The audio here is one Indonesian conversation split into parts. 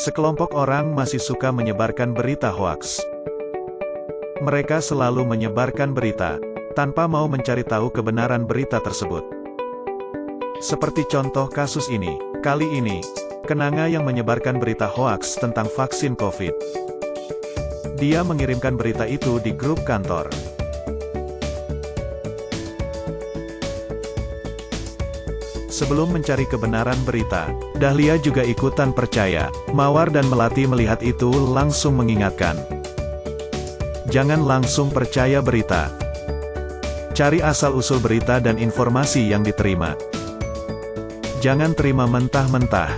Sekelompok orang masih suka menyebarkan berita hoaks. Mereka selalu menyebarkan berita, tanpa mau mencari tahu kebenaran berita tersebut. Seperti contoh kasus ini, kali ini, Kenanga yang menyebarkan berita hoaks tentang vaksin COVID. Dia mengirimkan berita itu di grup kantor. Sebelum mencari kebenaran berita, Dahlia juga ikutan percaya. Mawar dan Melati melihat itu langsung mengingatkan. Jangan langsung percaya berita. Cari asal-usul berita dan informasi yang diterima. Jangan terima mentah-mentah.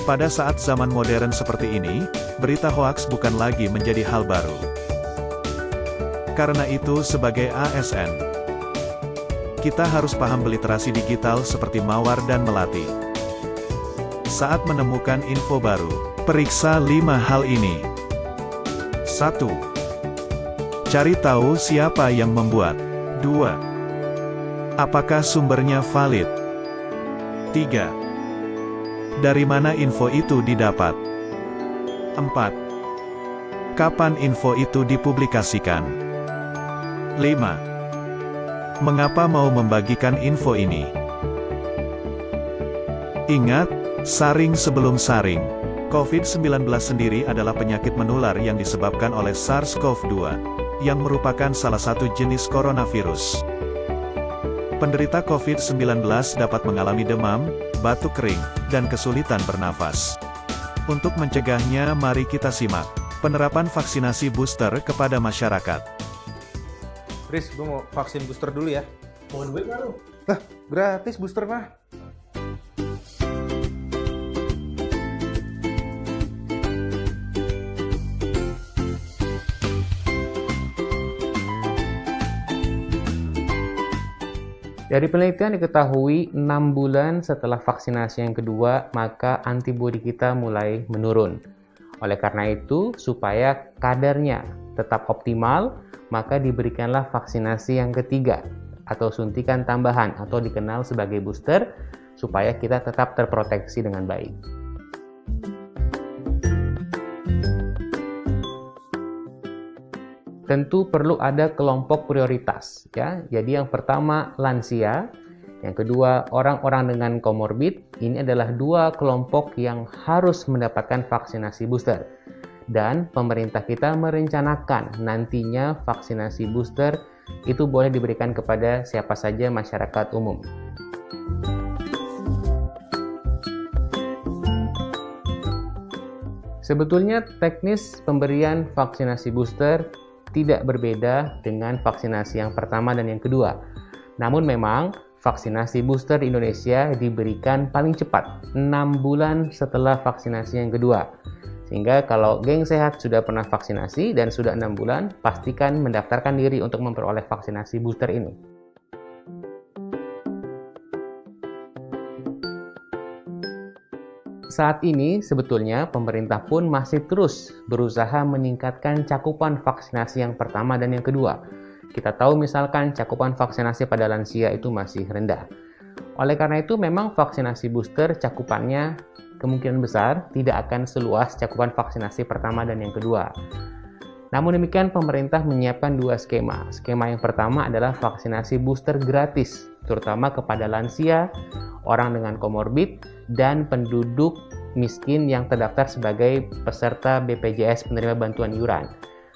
Pada saat zaman modern seperti ini, berita hoaks bukan lagi menjadi hal baru. Karena itu sebagai ASN, kita harus paham literasi digital seperti Mawar dan Melati. Saat menemukan info baru, periksa 5 hal ini. 1. Cari tahu siapa yang membuat. 2. Apakah sumbernya valid? 3. Dari mana info itu didapat? 4. Kapan info itu dipublikasikan? 5. Mengapa mau membagikan info ini? Ingat, saring sebelum saring. COVID-19 sendiri adalah penyakit menular yang disebabkan oleh SARS-CoV-2, yang merupakan salah satu jenis coronavirus. Penderita COVID-19 dapat mengalami demam, batuk kering, dan kesulitan bernafas. Untuk mencegahnya, mari kita simak penerapan vaksinasi booster kepada masyarakat. Chris, gue mau vaksin booster dulu ya. Mau duit nggak lu? Lah, gratis booster mah. Dari penelitian diketahui 6 bulan setelah vaksinasi yang kedua, maka antibodi kita mulai menurun. Oleh karena itu, supaya kadarnya tetap optimal, maka diberikanlah vaksinasi yang ketiga, atau suntikan tambahan, atau dikenal sebagai booster, supaya kita tetap terproteksi dengan baik. Tentu perlu ada kelompok prioritas, ya. Jadi yang pertama lansia, yang kedua orang-orang dengan komorbid. Ini adalah 2 kelompok yang harus mendapatkan vaksinasi booster. Dan pemerintah kita merencanakan nantinya vaksinasi booster itu boleh diberikan kepada siapa saja masyarakat umum. Sebetulnya teknis pemberian vaksinasi booster tidak berbeda dengan vaksinasi yang pertama dan yang kedua. Namun memang vaksinasi booster di Indonesia diberikan paling cepat, 6 bulan setelah vaksinasi yang kedua. Sehingga kalau geng sehat sudah pernah vaksinasi dan sudah 6 bulan, pastikan mendaftarkan diri untuk memperoleh vaksinasi booster ini. Saat ini sebetulnya pemerintah pun masih terus berusaha meningkatkan cakupan vaksinasi yang pertama dan yang kedua. Kita tahu misalkan cakupan vaksinasi pada lansia itu masih rendah. Oleh karena itu memang vaksinasi booster cakupannya kemungkinan besar tidak akan seluas cakupan vaksinasi pertama dan yang kedua. Namun demikian pemerintah menyiapkan 2 skema. Skema yang pertama adalah vaksinasi booster gratis, terutama kepada lansia, orang dengan komorbid, dan penduduk miskin yang terdaftar sebagai peserta BPJS penerima bantuan iuran.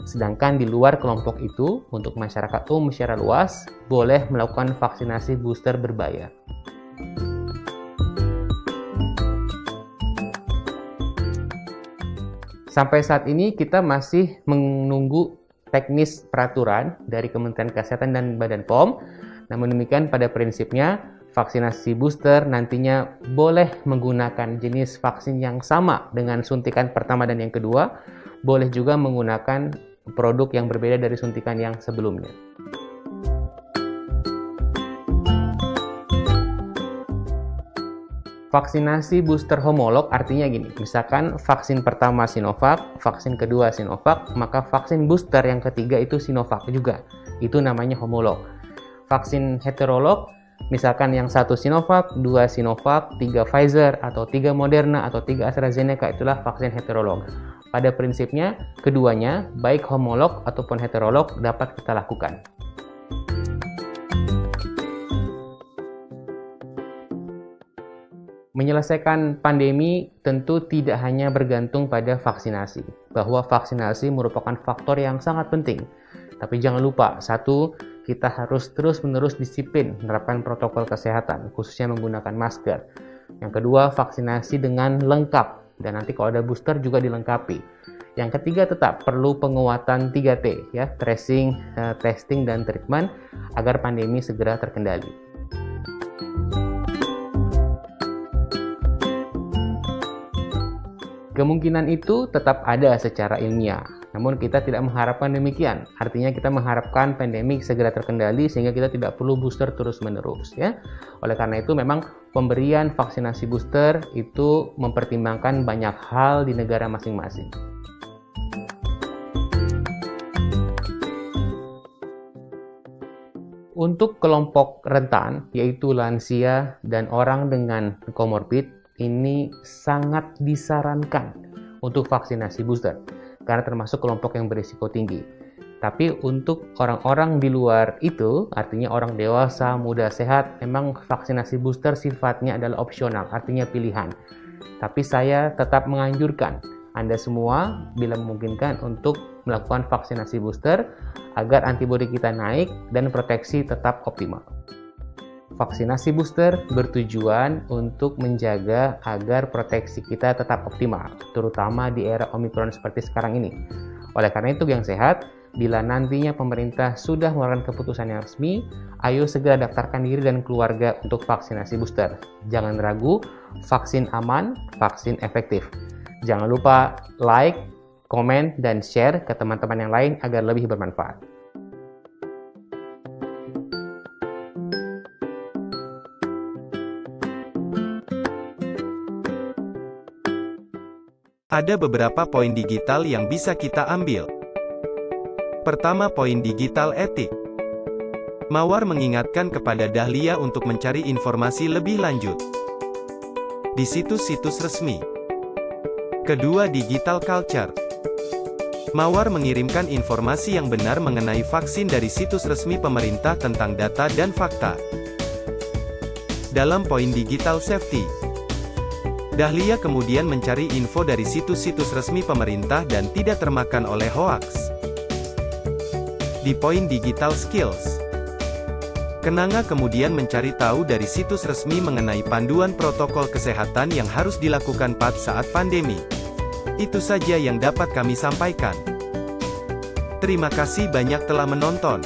Sedangkan di luar kelompok itu, untuk masyarakat umum secara luas, boleh melakukan vaksinasi booster berbayar. Sampai saat ini kita masih menunggu teknis peraturan dari Kementerian Kesehatan dan Badan POM. Namun demikian pada prinsipnya vaksinasi booster nantinya boleh menggunakan jenis vaksin yang sama dengan suntikan pertama dan yang kedua, boleh juga menggunakan produk yang berbeda dari suntikan yang sebelumnya. Vaksinasi booster homolog artinya gini, misalkan vaksin pertama Sinovac, vaksin kedua Sinovac, maka vaksin booster yang ketiga itu Sinovac juga. Itu namanya homolog. Vaksin heterolog Misalkan yang 1 Sinovac, 2 Sinovac, 3 Pfizer, atau 3 Moderna, atau 3 AstraZeneca, itulah vaksin heterolog. Pada prinsipnya, keduanya, baik homolog ataupun heterolog, dapat kita lakukan. Menyelesaikan pandemi tentu tidak hanya bergantung pada vaksinasi, bahwa vaksinasi merupakan faktor yang sangat penting. Tapi jangan lupa, satu, kita harus terus-menerus disiplin menerapkan protokol kesehatan, khususnya menggunakan masker. Yang kedua, vaksinasi dengan lengkap, dan nanti kalau ada booster juga dilengkapi. Yang ketiga, tetap perlu penguatan 3T, ya, tracing, testing, dan treatment, agar pandemi segera terkendali. Kemungkinan itu tetap ada secara ilmiah, namun kita tidak mengharapkan demikian. Artinya kita mengharapkan pandemi segera terkendali sehingga kita tidak perlu booster terus-menerus, ya. Oleh karena itu memang pemberian vaksinasi booster itu mempertimbangkan banyak hal di negara masing-masing. Untuk kelompok rentan, yaitu lansia dan orang dengan comorbid, ini sangat disarankan untuk vaksinasi booster karena termasuk kelompok yang berisiko tinggi. Tapi untuk orang-orang di luar itu, artinya orang dewasa, muda, sehat, memang vaksinasi booster sifatnya adalah opsional, artinya pilihan. Tapi saya tetap menganjurkan Anda semua bila memungkinkan untuk melakukan vaksinasi booster agar antibodi kita naik dan proteksi tetap optimal. Vaksinasi booster bertujuan untuk menjaga agar proteksi kita tetap optimal, terutama di era Omicron seperti sekarang ini. Oleh karena itu, yang sehat, bila nantinya pemerintah sudah mengeluarkan keputusan yang resmi, ayo segera daftarkan diri dan keluarga untuk vaksinasi booster. Jangan ragu, vaksin aman, vaksin efektif. Jangan lupa like, komen, dan share ke teman-teman yang lain agar lebih bermanfaat. Ada beberapa poin digital yang bisa kita ambil. Pertama, poin digital etik. Mawar mengingatkan kepada Dahlia untuk mencari informasi lebih lanjut di situs-situs resmi. Kedua, digital culture. Mawar mengirimkan informasi yang benar mengenai vaksin dari situs resmi pemerintah tentang data dan fakta. Dalam poin digital safety, Dahlia kemudian mencari info dari situs-situs resmi pemerintah dan tidak termakan oleh hoaks. Di poin digital skills, Kenanga kemudian mencari tahu dari situs resmi mengenai panduan protokol kesehatan yang harus dilakukan saat pandemi. Itu saja yang dapat kami sampaikan. Terima kasih banyak telah menonton.